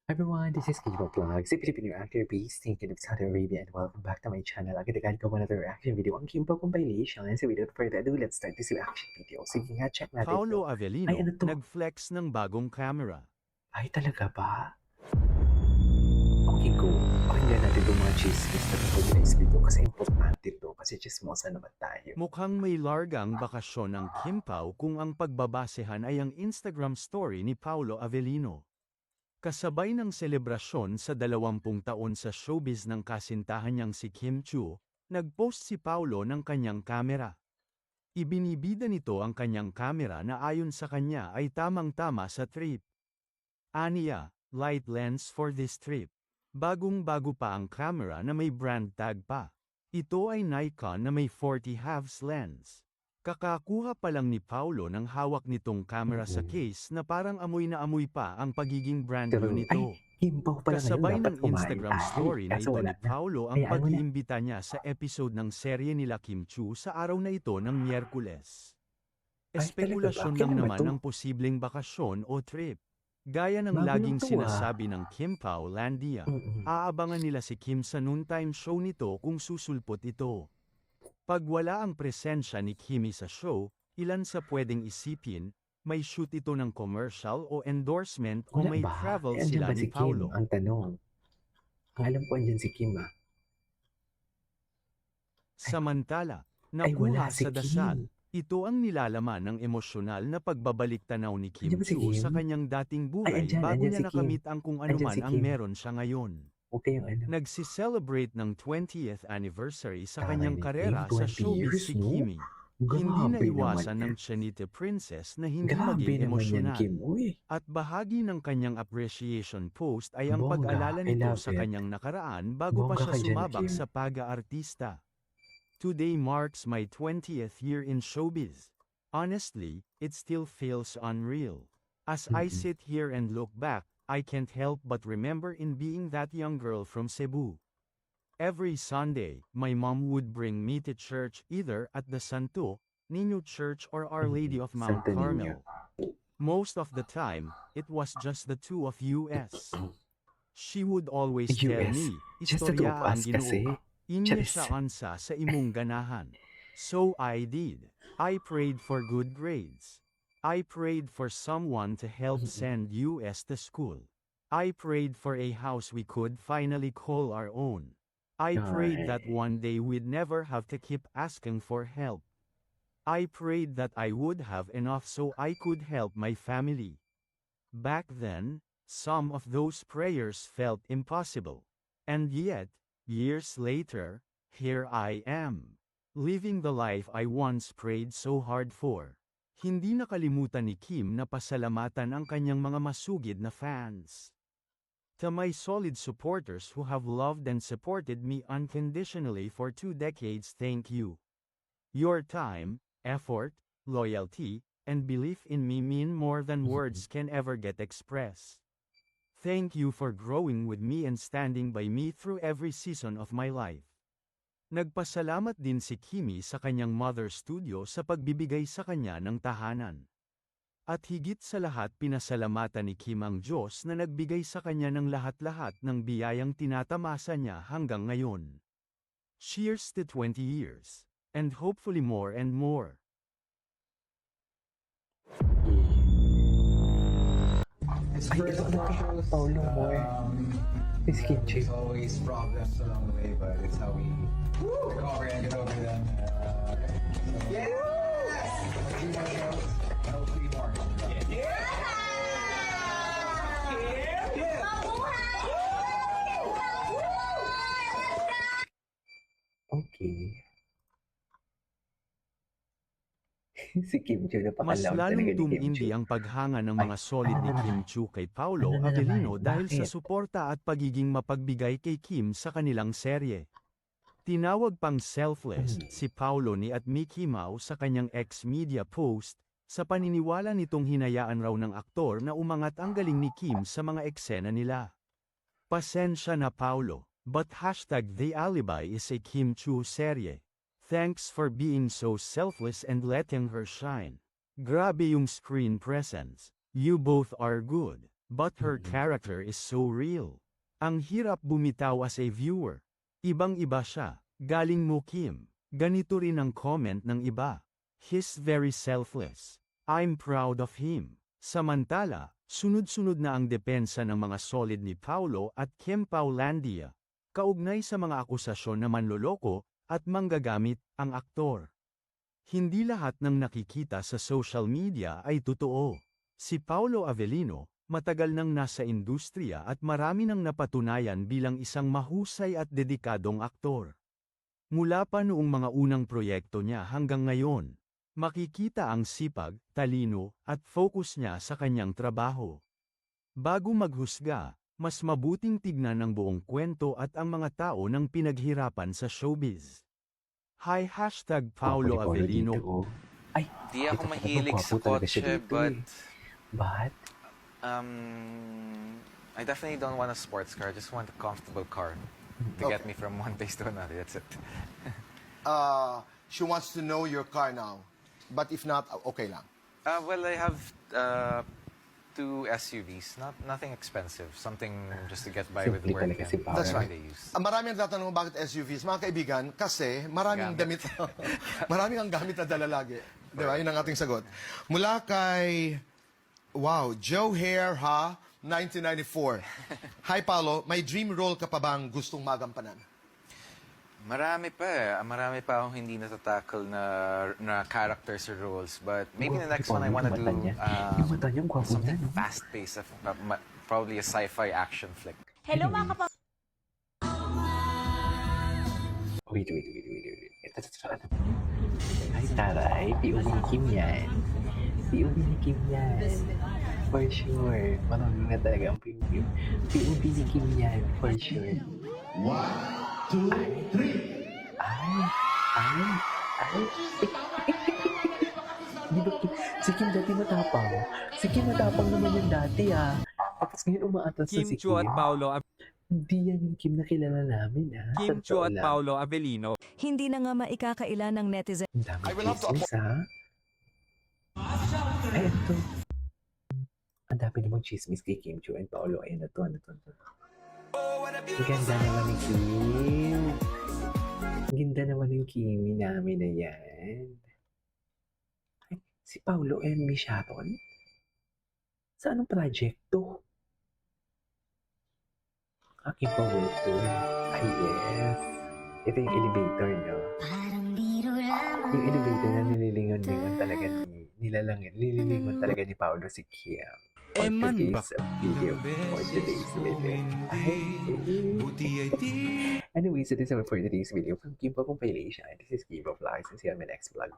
Everyone, this is Kiva Vlogs, a Filipino actor based thinking of Saudi Arabia, and welcome back to my channel. Agad-agad ko another reaction video ang Kimbo compilation. So without further ado, let's start this reaction video. Sige nga, check natin to. Paolo Ay, ano Avellino, to? nag-flex ng bagong camera. Ay, talaga ba? Okay, go. Pakinggan natin itong mga chismis na tungkol sa video kasi importante to kasi chismosa naman tayo. Mukhang may largang bakasyon ng Kim Pao kung ang pagbabasehan ay ang Instagram story ni Paolo Avellino. Kasabay ng selebrasyon sa 20 taon sa showbiz ng kasintahan niyang si Kim Chiu, nag-post si Paolo ng kanyang kamera. Ibinibida nito ang kanyang kamera na ayon sa kanya ay tamang-tama sa trip. Aniya, light lens for this trip. Bagong-bago pa ang camera na may brand tag pa. Ito ay Nikon na may 40 halves lens. Kakakuha pa lang ni Paolo ng hawak nitong camera sa case na parang amoy na amoy pa ang pagiging brand Pero, new nito. Kimbo pala ngayon, Kasabay dapat ng kumain Instagram tayo. story na Kaso ito wala ni Paolo ang Hayaan mo na. pag-iimbita niya sa episode ng serye nila Kim Chiu sa araw na ito ng Miyerkules. Ay, talaga ba? Espekulasyon lang Kailan ba naman to? ang posibleng bakasyon o trip. Gaya ng Bago lang laging to, sinasabi ng Kim Pao Landia, aabangan nila si Kim sa noontime show nito kung susulpot ito. Pag wala ang presensya ni Kimi sa show, ilan sa pwedeng isipin, may shoot ito ng commercial o endorsement o Wala may ba? travel Andyan sila ba ni si Kim? Paolo. Ang tanong. Ang alam ko andyan si Kim Samantala, Ay, wala nakuha si sa Kim. dasal, ito ang nilalaman ng emosyonal na pagbabalik tanaw ni Andyan Kim ba si Chiu sa Kim? kanyang dating Ay, buhay bago andyan niya si Kim. nakamit ang kung Andyan anuman si ang Kim. meron siya ngayon. Huwag kayong ano. Nagsi-celebrate ng 20th anniversary sa Taray kanyang ni Kim, karera sa 20 showbiz years, si no? Kimi. Hindi Grabe naiwasan naman ng yan. Chanite Princess na hindi Grabe maging naman yan, emosyonal. Kim. Uy, At bahagi ng kanyang appreciation post ay ang bongga. pag-alala I nito love sa it. kanyang nakaraan bago pa Bongga siya ka dyan, sumabak Kim. sa pag-aartista. Today marks my 20th year in showbiz. Honestly, it still feels unreal. As I sit here and look back, I can't help but remember in being that young girl from Cebu. Every Sunday, my mom would bring me to church either at the Santo Niño Church or Our Lady of Mount Santo Niño. Carmel. Most of the time, it was just the two of us. She would always tell US. me, Just the two of istorya ang us kasi. Ginoo. Inya Charis. siya ansa sa imong ganahan. So I did. I prayed for good grades. I prayed for someone to help send us to school. I prayed for a house we could finally call our own. I prayed that one day we'd never have to keep asking for help. I prayed that I would have enough so I could help my family. Back then, some of those prayers felt impossible. And yet, years later, here I am, living the life I once prayed so hard for. Hindi nakalimutan ni Kim na pasalamatan ang kanyang mga masugid na fans. To my solid supporters who have loved and supported me unconditionally for 2 decades, thank you. Your time, effort, loyalty, and belief in me mean more than words can ever get expressed. Thank you for growing with me and standing by me through every season of my life. Nagpasalamat din si Kimi sa kanyang mother studio sa pagbibigay sa kanya ng tahanan. At higit sa lahat pinasalamatan ni Kim ang Diyos na nagbigay sa kanya ng lahat-lahat ng biyayang tinatamasa niya hanggang ngayon. Cheers to 20 years. And hopefully more and more. Ay, ito ano to? Paulo Moore. Miss Kimchi. There's always problems along the way, but it's how we recover and get over them. Okay. So, yes! Three more shows. Hopefully more. Okay. Si Kim Chiu, Mas napakalaw talaga lalong ni Kim tumindi Chiu. ang paghanga ng mga solid ni Kim Chiu kay Paolo Ano na Avellino naman? dahil sa Bakit? suporta at pagiging mapagbigay kay Kim sa kanilang serye. Tinawag pang selfless si Paolo ni at Mickey Mouse sa kanyang ex-media post, sa paniniwala nitong hinayaan raw ng aktor na umangat ang galing ni Kim sa mga eksena nila. Pasensya na Paolo, but #The Alibi is a Kim Chiu serye. Thanks for being so selfless and letting her shine. Grabe yung screen presence. You both are good. But her character is so real. Ang hirap bumitaw as a viewer. Ibang-iba siya. Galing mo Kim. Ganito rin ang comment ng iba. He's very selfless. I'm proud of him. Samantala, sunod-sunod na ang depensa ng mga solid ni Paulo at Kim Paulandia. Kaugnay sa mga akusasyon na manloloko at manggagamit ang aktor. Hindi lahat ng nakikita sa social media ay totoo. Si Paulo Avellino, matagal nang nasa industriya at marami nang napatunayan bilang isang mahusay at dedikadong aktor. Mula pa noong mga unang proyekto niya hanggang ngayon, makikita ang sipag, talino, at focus niya sa kanyang trabaho. Bago maghusga, mas mabuting tignan ang buong kwento at ang mga tao ng pinaghirapan sa showbiz. Hi #Paulo Gwapo ni Avellino. dito, oh. Ay, Di ako ito, mahilig gwapo sa talaga siya kotse, dito, but eh. But, I definitely don't want a sports car. I just want a comfortable car to get me from one place to another. That's it. She wants to know your car now. But if not, okay lang. Well, I have two SUVs. Nothing expensive. Something just to get by with Simple work. talaga si Paolo. That's what right. they use. Marami ang tatanong bakit SUVs. Mga kaibigan, kasi maraming Gamit. damit. maraming ang gamit na dala lagi. Di ba? Yun ang ating sagot. Mula kay, wow, Joe Hare, ha? 1994. Hi, Paolo. May dream role ka pa bang gustong magampanan? Marami pa eh. Marami pa akong hindi natatackle na characters or roles. But maybe the next one I want to do yung mata niya, gwapo niya, something no? fast-paced. Probably a sci-fi action flick. Hello mga kapag... Wait. Ito. Ay, taray. POV ni Kim yan. POV ni Kim yan. For sure. Marami na talaga ang POV ni Kim yan. For sure. 1, 2, 3. Ay. Di ba, si Kim dati matapang. Si Kim matapang naman yung dati, ah. Tapos ngayon umaatas na Kim si Chiu at Kim. Paolo Hindi yan yung Kim na kilala namin, ha? Kim Sa Chiu totoo at lang. Paolo Avellino. Hindi na nga maikakaila ng netizen. Ang dami I will have to chismis, ha? Ay, ito. Ang dami namang chismis kay Kim Chiu and Paolo. Ay, ano to? Ang ganda naman ni Kim. Ang ganda naman yung Kimi namin na yan. Ay, si Paolo and Miss Sharon? Sa anong project to? Aking paborito. Ay, yes. Ito yung elevator, no? Yung elevator na nililingon-lingon talaga nililingon talaga ni Paolo si Kim. For today's video. Anyway, so this is for today's video from Kim Po Compilation. This is Kim Po Vlogs. And see you on my next vlog.